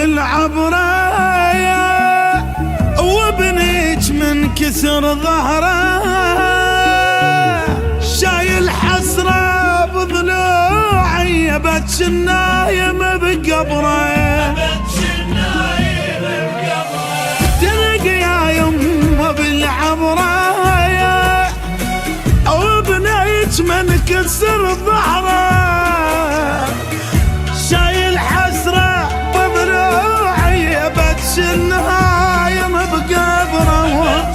بالعبرة وابنيك من كسر ظهره شايل حسرة بضلوعي بتش النايم بقبره تلقى يا يمه بالعبرة وابنيك من كسر ظهره شايل حسرة بضلوعي بتش النايم بقبره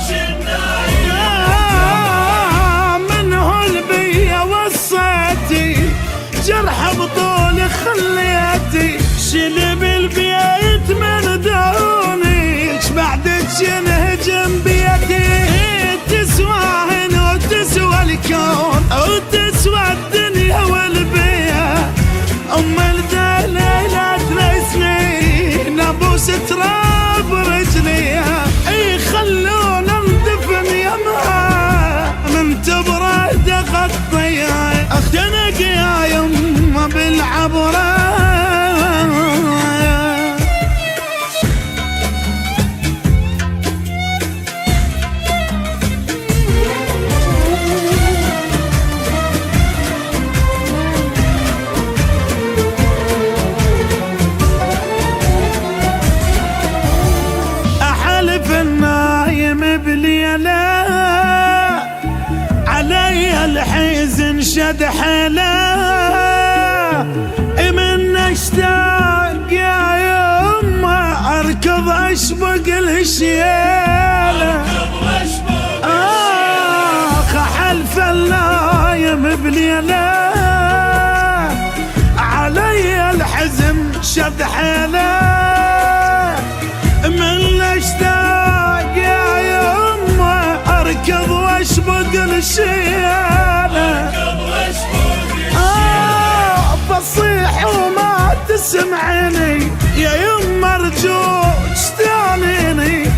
جرح بطولي خليتي شلب البيت من دوني بعدك ينهجم بيتي تسوى هنا وتسوى الكون وتسوى الدنيا والبيت الذا ليلة 3 سنين ابوس تراب رجليها خلونا ندفن يمها من تبرد غطيها اختنق يا يمه بالعبرة احلف النايم بليله علي الحزن شد حيله من اشتاق يا يمه اركض اشبق الشيله حلف النايم بليله علي الحزن شد حيله من اشتاق يا يمه اركض واشبق الشيله بصيح وما تسمعني يا يمه ارجوك تانيني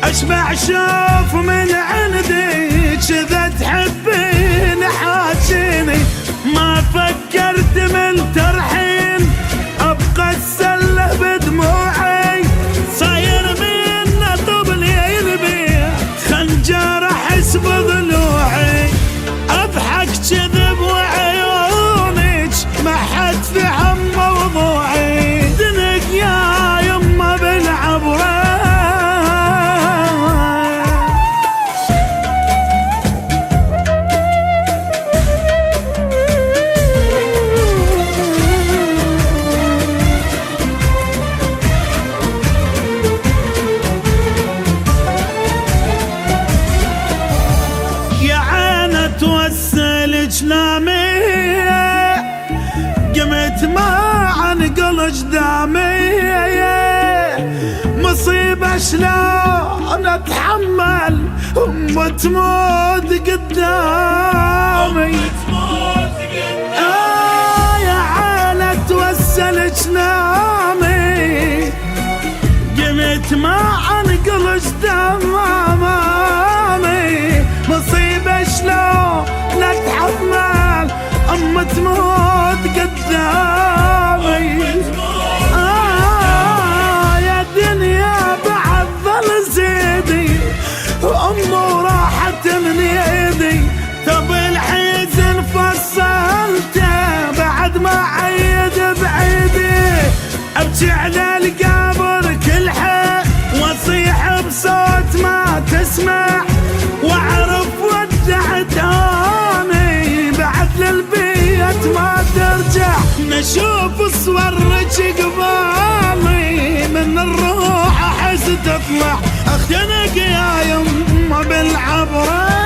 اشبع شوف من عندي كذا تحبين حاجيني ما فكرت من ترحين ابقى اتسلى بدموعي صاير منه طبلي يلبي خنجر احس بضلوعي اضحك كذب وعيونك ما حد فهم موضوعي دنك يا يمه بالعبره توسل جنامي قمت ما عنقل جدامي مصيبة شلون اتحمل تموت قدامي يا عالة توسل جنامي قمت ما عنقل جدامي مصيبة شلون نتحمل تموت قدامي يا دنيا بعد ظل زيدي راحت من يدي طب الحزن فصلته بعد ما عيد بعيدي ابكي على القبر كل حين واصيح بصوت ما تسمع واعرف ودعت اني بعد للبيت ما ترجع نشوف صورك قبالي من الروح احس تطلع اختنق يا يمه بالعبره